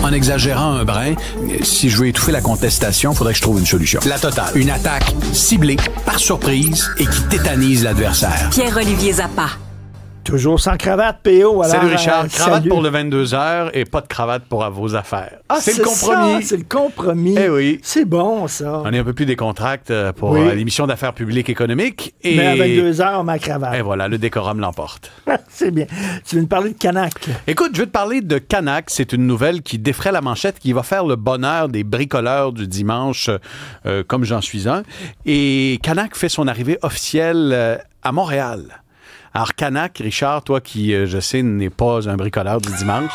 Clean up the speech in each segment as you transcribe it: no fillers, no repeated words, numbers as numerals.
En exagérant un brin, si je veux étouffer la contestation, il faudrait que je trouve une solution. La totale. Une attaque ciblée, par surprise, et qui tétanise l'adversaire. Pierre-Olivier Zappa. Toujours sans cravate, PO. Alors, salut Richard, cravate salut. pour le 22h et pas de cravate pour vos affaires. Ah, c'est le compromis. C'est le compromis. Eh oui. C'est bon, ça. On est un peu plus décontracté pour Oui. l'émission d'affaires publiques économiques. Et... Mais à 22h, ma cravate. Et voilà, le décorum l'emporte. C'est bien. Tu veux nous parler de Canac? Écoute, je veux te parler de Canac. C'est une nouvelle qui défraie la manchette, qui va faire le bonheur des bricoleurs du dimanche, comme j'en suis un. Et Canac fait son arrivée officielle à Montréal. Alors, Canac, Richard, toi qui, je sais, n'est pas un bricoleur du dimanche,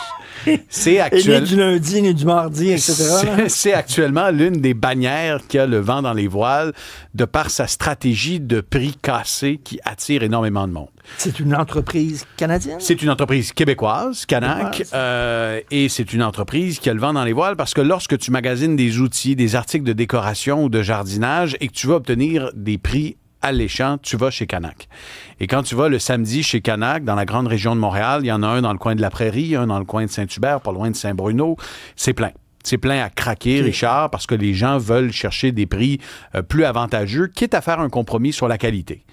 c'est Et ni du lundi, ni du mardi, etc. C'est actuellement l'une des bannières qui a le vent dans les voiles de par sa stratégie de prix cassé qui attire énormément de monde. C'est une entreprise canadienne? C'est une entreprise québécoise, Canac, et c'est une entreprise qui a le vent dans les voiles parce que lorsque tu magasines des outils, des articles de décoration ou de jardinage et que tu vas obtenir des prix alléchants, tu vas chez Canac. Et quand tu vas le samedi chez Canac, dans la grande région de Montréal, il y en a un dans le coin de la Prairie, un dans le coin de Saint-Hubert, pas loin de Saint-Bruno, c'est plein. C'est plein à craquer, Richard, parce que les gens veulent chercher des prix plus avantageux, quitte à faire un compromis sur la qualité.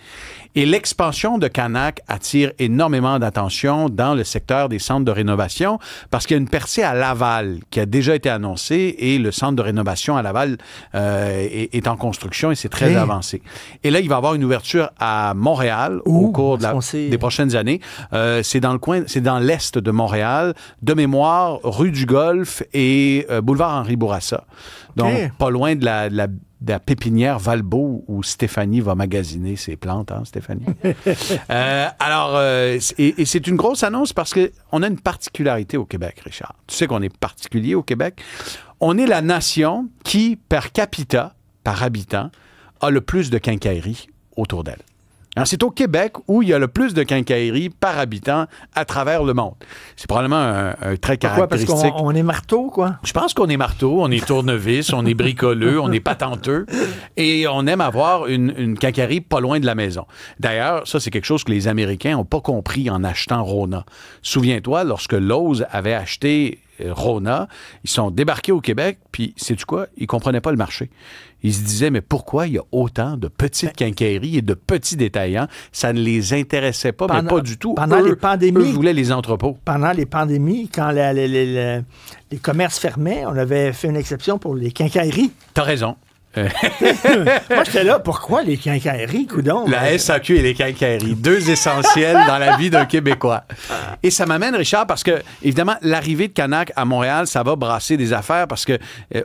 Et l'expansion de Canac attire énormément d'attention dans le secteur des centres de rénovation parce qu'il y a une percée à Laval qui a déjà été annoncée et le centre de rénovation à Laval est en construction et c'est très avancé. Et là, il va y avoir une ouverture à Montréal au cours des prochaines années. C'est dans le coin, c'est dans l'est de Montréal, de mémoire, rue du Golfe et boulevard Henri Bourassa. Donc, pas loin de la pépinière Valbeau où Stéphanie va magasiner ses plantes, hein, Stéphanie? Et c'est une grosse annonce parce qu'on a une particularité au Québec, Richard. Tu sais qu'on est particulier au Québec. On est la nation qui, per capita, par habitant, a le plus de quincailleries autour d'elle. Alors, c'est au Québec où il y a le plus de quincailleries par habitant à travers le monde. C'est probablement un trait caractéristique. Pourquoi? Parce qu'on est marteau, quoi? Je pense qu'on est marteau, on est tournevis, on est bricoleux, on est patenteux et on aime avoir une quincaillerie pas loin de la maison. D'ailleurs, ça, c'est quelque chose que les Américains n'ont pas compris en achetant Rona. Souviens-toi, lorsque Lowe's avait acheté Rona, ils sont débarqués au Québec, puis sais-tu quoi? Ils ne comprenaient pas le marché. Ils se disaient, mais pourquoi il y a autant de petites quincailleries et de petits détaillants? Ça ne les intéressait pas, mais pas du tout. Pendant les pandémies, eux voulaient les entrepôts. Pendant les pandémies, quand les commerces fermaient, on avait fait une exception pour les quincailleries. T'as raison. Moi, j'étais là, pourquoi les quincailleries, coudonc? La SAQ et les quincailleries, deux essentiels dans la vie d'un Québécois. Et ça m'amène, Richard, parce que, évidemment, l'arrivée de Canac à Montréal, ça va brasser des affaires parce que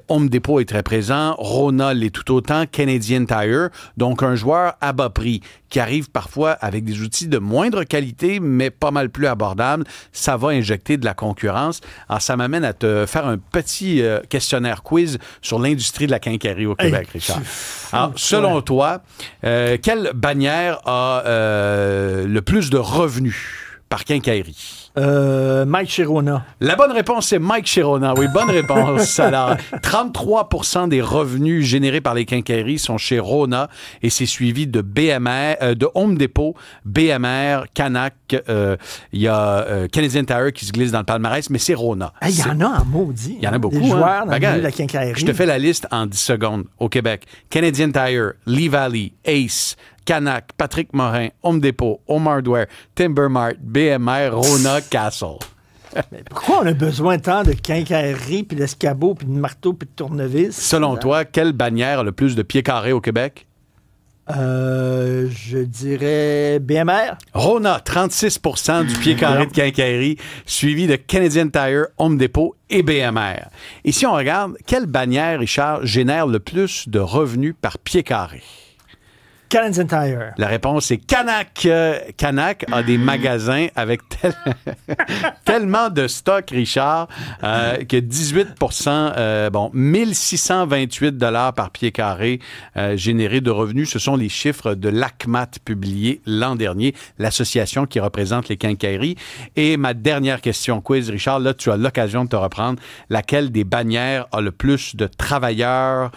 Home Depot est très présent, Rona l'est tout autant, Canadian Tire, donc un joueur à bas prix qui arrive parfois avec des outils de moindre qualité, mais pas mal plus abordables. Ça va injecter de la concurrence. Alors, ça m'amène à te faire un petit questionnaire quiz sur l'industrie de la quincaillerie au Québec, Richard. Alors, selon toi, quelle bannière a le plus de revenus par quincaillerie? Mike Chirona. La bonne réponse, c'est Mike Chirona. Oui, bonne réponse. Alors, 33% des revenus générés par les quincailleries sont chez Rona et c'est suivi de BMR, de Home Depot, BMR, Canac. Il y a Canadian Tire qui se glisse dans le palmarès, mais c'est Rona. Il y en a en maudit. Il y en a beaucoup. Des joueurs dans le Regarde, milieu de la quincaillerie. Je te fais la liste en 10 secondes au Québec. Canadian Tire, Lee Valley, Ace, Canac, Patrick Morin, Home Depot, Home Hardware, Timbermart, BMR, Rona, Castle. Mais pourquoi on a besoin tant de quincaillerie, puis d'escabeaux, puis de marteaux, puis de tournevis? Selon toi, quelle bannière a le plus de pieds carrés au Québec? Je dirais BMR. Rona, 36% du pied carré de quincaillerie, suivi de Canadian Tire, Home Depot et BMR. Et si on regarde, quelle bannière, Richard, génère le plus de revenus par pied carré? Canadian Tire. La réponse est Canac. Canac a des magasins avec tellement de stock, Richard, que 18%, 1628 $ par pied carré générés de revenus. Ce sont les chiffres de l'ACMAT publiés l'an dernier, l'association qui représente les quincailleries. Et ma dernière question quiz, Richard, là, tu as l'occasion de te reprendre. Laquelle des bannières a le plus de travailleurs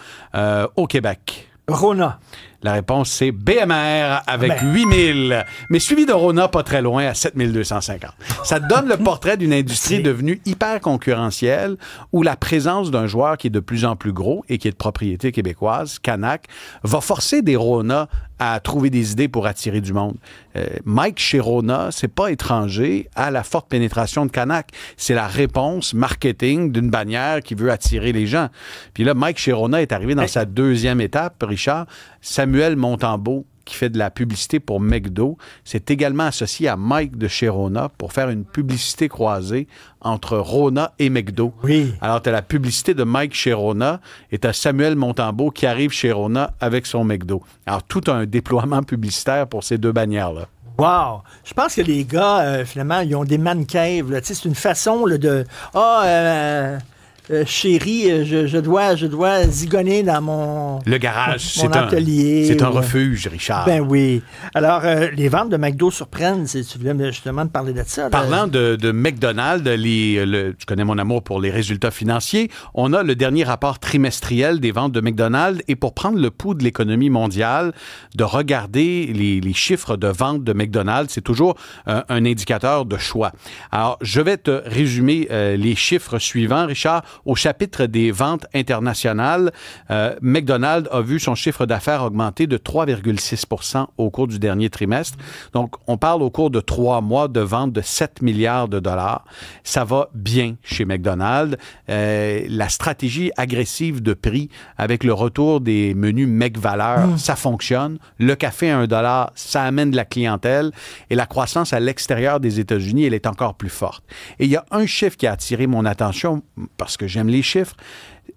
au Québec? Rona. La réponse, c'est BMR avec 8000, mais suivi de Rona pas très loin à 7250. Ça te donne le portrait d'une industrie devenue hyper concurrentielle où la présence d'un joueur qui est de plus en plus gros et qui est de propriété québécoise, Canac, va forcer des Rona à trouver des idées pour attirer du monde. Mike chez Rona, c'est pas étranger à la forte pénétration de Canac. C'est la réponse marketing d'une bannière qui veut attirer les gens. Puis là, Mike chez Rona est arrivé dans sa deuxième étape, Richard. Samuel Montembeault, qui fait de la publicité pour McDo, s'est également associé à Mike de chez Rona pour faire une publicité croisée entre Rona et McDo. Oui. Alors, tu as la publicité de Mike chez Rona et tu as Samuel Montembeault qui arrive chez Rona avec son McDo. Alors, tout un déploiement publicitaire pour ces deux bannières-là. Wow! Je pense que les gars, finalement, ils ont des man caves. Là. C'est une façon là, de... chérie, je dois zigonner dans mon Le garage, mon atelier. C'est un refuge, Richard. Ben oui. Alors, les ventes de McDo surprennent. Tu voulais justement te parler de ça. Là. Parlant de McDonald's, tu connais mon amour pour les résultats financiers, on a le dernier rapport trimestriel des ventes de McDonald's et pour prendre le pouls de l'économie mondiale, de regarder les chiffres de ventes de McDonald's, c'est toujours un indicateur de choix. Alors, je vais te résumer les chiffres suivants, Richard. Au chapitre des ventes internationales, McDonald's a vu son chiffre d'affaires augmenter de 3,6 % au cours du dernier trimestre. Donc, on parle au cours de 3 mois de vente de 7 milliards de dollars. Ça va bien chez McDonald's. La stratégie agressive de prix avec le retour des menus McValeur, ça fonctionne. Le café à $1, ça amène de la clientèle. Et la croissance à l'extérieur des États-Unis, elle est encore plus forte. Et il y a un chiffre qui a attiré mon attention parce que j'aime les chiffres.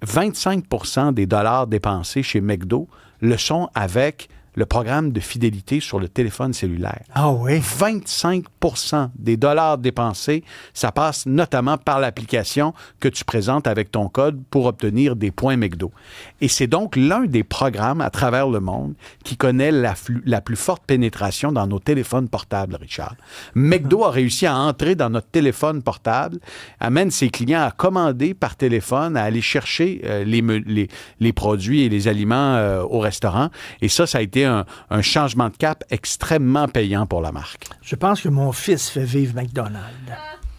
25 % des dollars dépensés chez McDo le sont avec le programme de fidélité sur le téléphone cellulaire. Ah oui? 25 % des dollars dépensés, ça passe notamment par l'application que tu présentes avec ton code pour obtenir des points McDo. Et c'est donc l'un des programmes à travers le monde qui connaît la plus forte pénétration dans nos téléphones portables, Richard. McDo a réussi à entrer dans notre téléphone portable, amène ses clients à commander par téléphone, à aller chercher les produits et les aliments au restaurant. Et ça a été un changement de cap extrêmement payant pour la marque. Je pense que mon fils fait vivre McDonald's.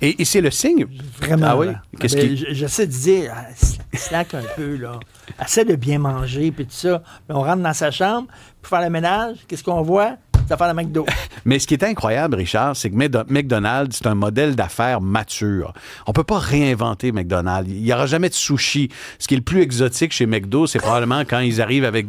Et c'est le signe. Vraiment. Ah oui? Qu'est-ce j'essaie de dire, slack un peu, là. Essaie de bien manger, puis tout ça. Mais on rentre dans sa chambre, pour faire le ménage, qu'est-ce qu'on voit? Ça fait la McDo. Mais ce qui est incroyable, Richard, c'est que McDonald's, c'est un modèle d'affaires mature. On peut pas réinventer McDonald's. Il n'y aura jamais de sushi. Ce qui est le plus exotique chez McDo, c'est probablement quand ils arrivent avec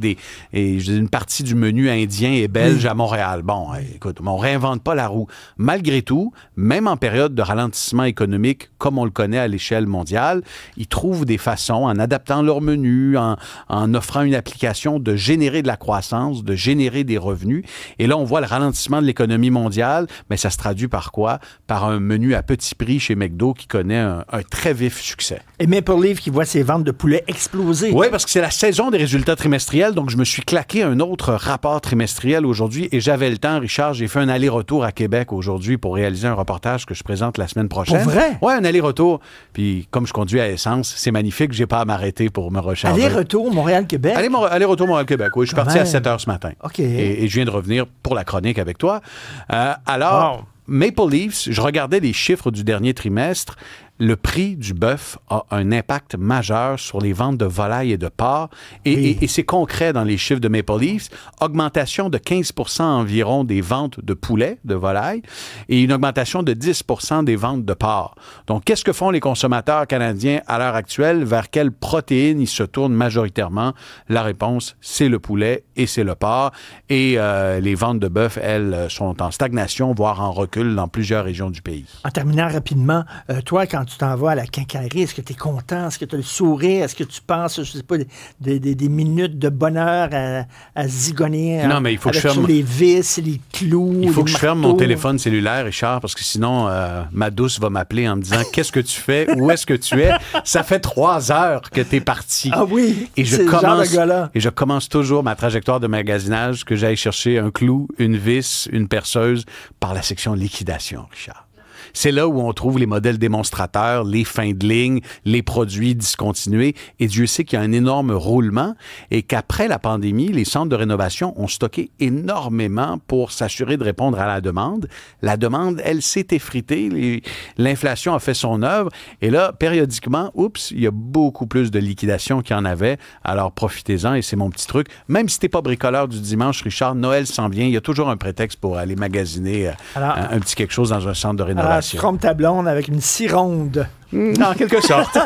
une partie du menu indien et belge à Montréal. Bon, écoute, on réinvente pas la roue. Malgré tout, même en période de ralentissement économique, comme on le connaît à l'échelle mondiale, ils trouvent des façons, en adaptant leur menu, en offrant une application, de générer de la croissance, de générer des revenus. Et là, on voit le ralentissement de l'économie mondiale, mais ça se traduit par quoi? Par un menu à petit prix chez McDo qui connaît un très vif succès. Et Maple Leaf qui voit ses ventes de poulet exploser. Oui, parce que c'est la saison des résultats trimestriels, donc je me suis claqué un autre rapport trimestriel aujourd'hui et j'avais le temps, Richard, j'ai fait un aller-retour à Québec aujourd'hui pour réaliser un reportage que je présente la semaine prochaine. Pour vrai? Oui, un aller-retoter. Puis comme je conduis à essence, c'est magnifique, j'ai pas à m'arrêter pour me recharger. Aller-retour Montréal-Québec? Aller-retour Montréal-Québec, oui. Je suis parti à 7 h ce matin. OK. Et je viens de revenir pour la chronique avec toi. Alors, Maple Leafs, je regardais les chiffres du dernier trimestre. Le prix du bœuf a un impact majeur sur les ventes de volailles et de porc. Et c'est concret dans les chiffres de Maple Leafs. Augmentation de 15 % environ des ventes de poulet, de volailles, et une augmentation de 10 % des ventes de porc. Donc, qu'est-ce que font les consommateurs canadiens à l'heure actuelle? Vers quelles protéines ils se tournent majoritairement? La réponse, c'est le poulet et c'est le porc. Et les ventes de bœuf, elles, sont en stagnation, voire en recul dans plusieurs régions du pays. En terminant rapidement, toi, quand tu t'en vas à la quincaillerie, est-ce que tu es content? Est-ce que tu as le sourire? Est-ce que tu penses, je sais pas, des minutes de bonheur à zigonner non, mais il faut que je ferme... sur les vis, les clous, il faut que je ferme mon marteaux. téléphone cellulaire, Richard, parce que sinon, ma douce va m'appeler en me disant « Qu'est-ce que tu fais? Où est-ce que tu es? » Ça fait 3 heures que tu es parti. Ah oui? Et je commence toujours ma trajectoire de magasinage que j'aille chercher un clou, une vis, une perceuse par la section liquidation, Richard. C'est là où on trouve les modèles démonstrateurs, les fins de ligne, les produits discontinués. Et Dieu sait qu'il y a un énorme roulement et qu'après la pandémie, les centres de rénovation ont stocké énormément pour s'assurer de répondre à la demande. La demande, elle, s'est effritée. L'inflation a fait son œuvre. Et là, périodiquement, il y a beaucoup plus de liquidations qu'il y en avait. Alors, profitez-en et c'est mon petit truc. Même si t'es pas bricoleur du dimanche, Richard, Noël s'en vient. Il y a toujours un prétexte pour aller magasiner un petit quelque chose dans un centre de rénovation. Tu trompes ta blonde avec une scie ronde. En quelque sorte.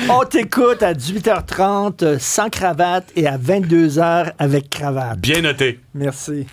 On t'écoute à 18h30 sans cravate et à 22h avec cravate. Bien noté. Merci.